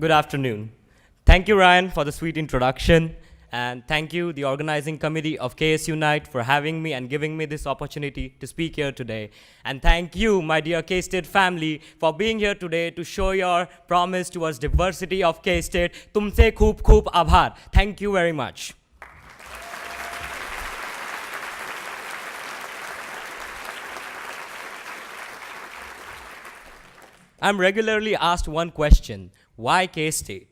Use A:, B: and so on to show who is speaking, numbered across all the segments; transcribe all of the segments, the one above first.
A: Good afternoon. Thank you, Ryan, for the sweet introduction. And thank you, the organizing committee of KSUnite, for having me and giving me this opportunity to speak here today. And thank you, my dear K-State family, for being here today to show your promise towards diversity of K-State. Tumse khoob khoob aabhar. Thank you very much. I'm regularly asked one question: why K-State?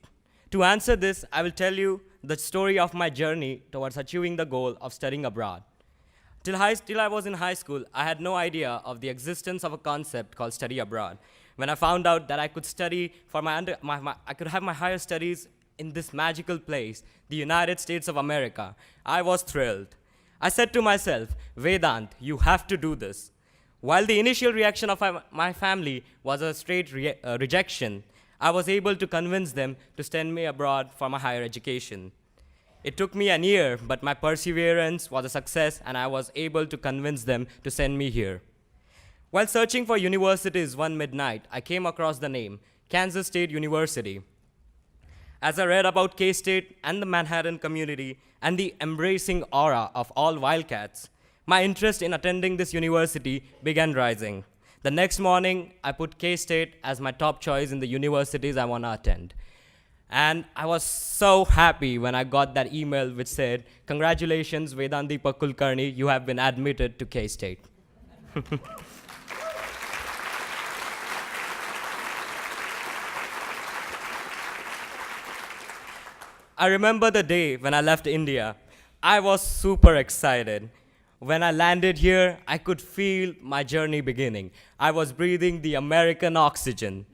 A: To answer this, I will tell you the story of my journey towards achieving the goal of studying abroad. Till I was in high school, I had no idea of the existence of a concept called study abroad. When I found out that I could study for I could have my higher studies in this magical place, the United States of America, I was thrilled. I said to myself, Vedant, you have to do this. While the initial reaction of my family was a straight rejection, I was able to convince them to send me abroad for my higher education. It took me an year, but my perseverance was a success, and I was able to convince them to send me here. While searching for universities one midnight, I came across the name Kansas State University. As I read about K-State and the Manhattan community and the embracing aura of all Wildcats, my interest in attending this university began rising. The next morning, I put K-State as my top choice in the universities I want to attend. And I was so happy when I got that email which said, "Congratulations, Vedant Deepak Kulkarni, you have been admitted to K-State." I remember the day when I left India. I was super excited. When I landed here, I could feel my journey beginning. I was breathing the American oxygen.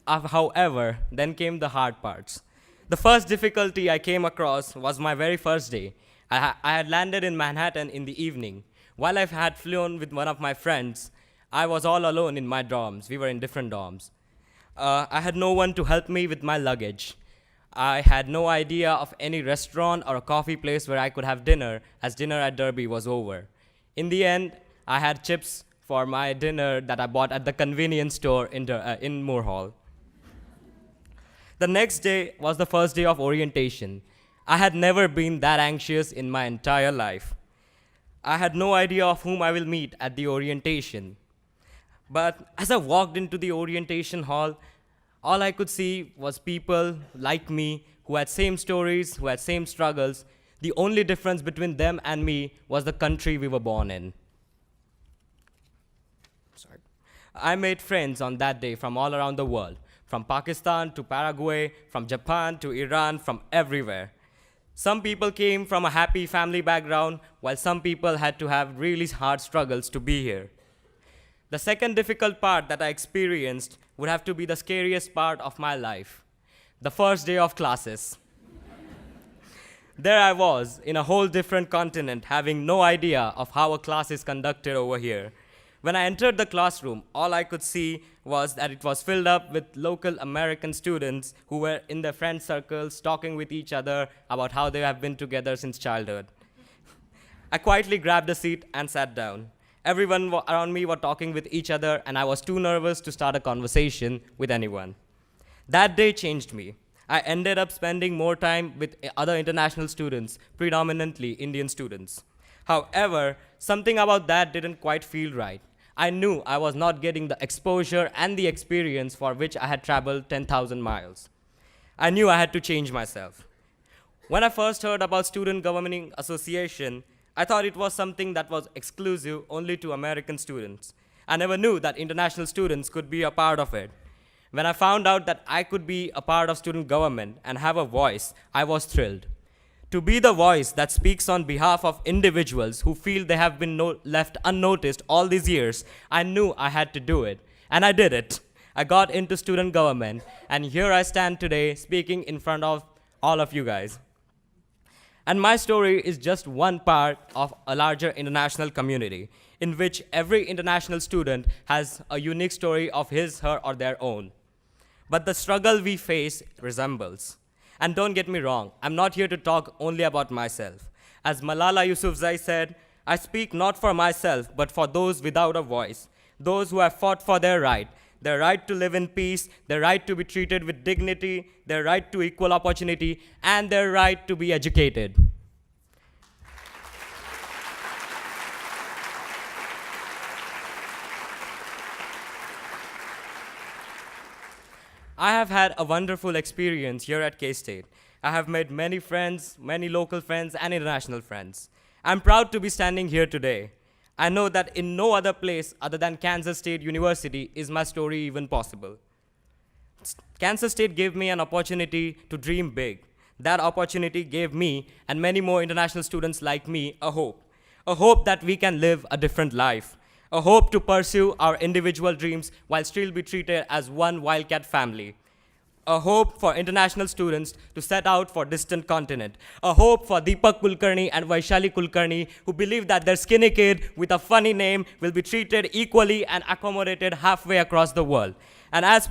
A: However, then came the hard parts. The first difficulty I came across was my very first day. I had landed in Manhattan in the evening. While I had flown with one of my friends, I was all alone in my dorms. We were in different dorms. I had no one to help me with my luggage. I had no idea of any restaurant or a coffee place where I could have dinner, as dinner at Derby was over. In the end, I had chips for my dinner that I bought at the convenience store in Moore Hall. The next day was the first day of orientation. I had never been that anxious in my entire life. I had no idea of whom I will meet at the orientation. But as I walked into the orientation hall, all I could see was people like me who had same stories, who had same struggles. The only difference between them and me was the country we were born in. Sorry. I made friends on that day from all around the world, from Pakistan to Paraguay, from Japan to Iran, from everywhere. Some people came from a happy family background, while some people had to have really hard struggles to be here. The second difficult part that I experienced would have to be the scariest part of my life: the first day of classes. There I was, in a whole different continent, having no idea of how a class is conducted over here. When I entered the classroom, all I could see was that it was filled up with local American students who were in their friend circles talking with each other about how they have been together since childhood. I quietly grabbed a seat and sat down. Everyone around me were talking with each other, and I was too nervous to start a conversation with anyone. That day changed me. I ended up spending more time with other international students, predominantly Indian students. However, something about that didn't quite feel right. I knew I was not getting the exposure and the experience for which I had traveled 10,000 miles. I knew I had to change myself. When I first heard about Student Governing Association, I thought it was something that was exclusive only to American students. I never knew that international students could be a part of it. When I found out that I could be a part of student government and have a voice, I was thrilled. To be the voice that speaks on behalf of individuals who feel they have been left unnoticed all these years, I knew I had to do it. And I did it. I got into student government, and here I stand today speaking in front of all of you guys. And my story is just one part of a larger international community, in which every international student has a unique story of his, her, or their own. But the struggle we face resembles. And don't get me wrong, I'm not here to talk only about myself. As Malala Yousafzai said, I speak not for myself, but for those without a voice, those who have fought for their right, their right to live in peace, their right to be treated with dignity, their right to equal opportunity, and their right to be educated. I have had a wonderful experience here at K-State. I have made many friends, many local friends, and international friends. I'm proud to be standing here today. I know that in no other place other than Kansas State University is my story even possible. Kansas State gave me an opportunity to dream big. That opportunity gave me and many more international students like me a hope that we can live a different life, a hope to pursue our individual dreams while still be treated as one Wildcat family, a hope for international students to set out for distant continent, a hope for Deepak Kulkarni and Vaishali Kulkarni who believe that their skinny kid with a funny name will be treated equally and accommodated halfway across the world. And as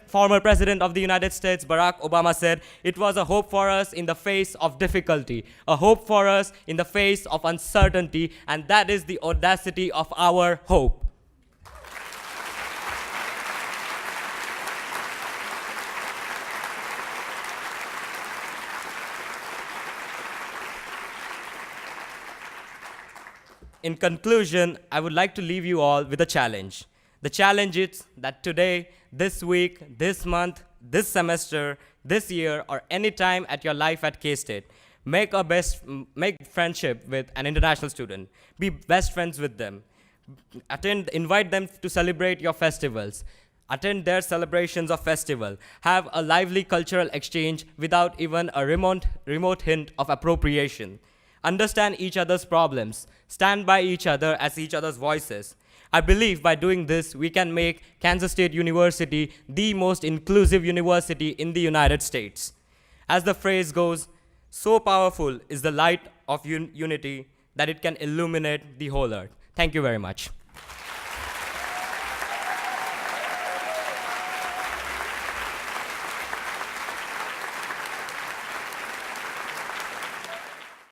A: former President of the United States, Barack Obama said, it was a hope for us in the face of difficulty, a hope for us in the face of uncertainty, and that is the audacity of our hope. In conclusion, I would like to leave you all with a challenge. The challenge is that today, this week, this month, this semester, this year, or any time at your life at K-State, make friendship with an international student. Be best friends with them. Invite them to celebrate your festivals. Attend their celebrations of festival. Have a lively cultural exchange without even a remote hint of appropriation. Understand each other's problems. Stand by each other as each other's voices. I believe by doing this, we can make Kansas State University the most inclusive university in the United States. As the phrase goes, so powerful is the light of unity that it can illuminate the whole earth. Thank you very much.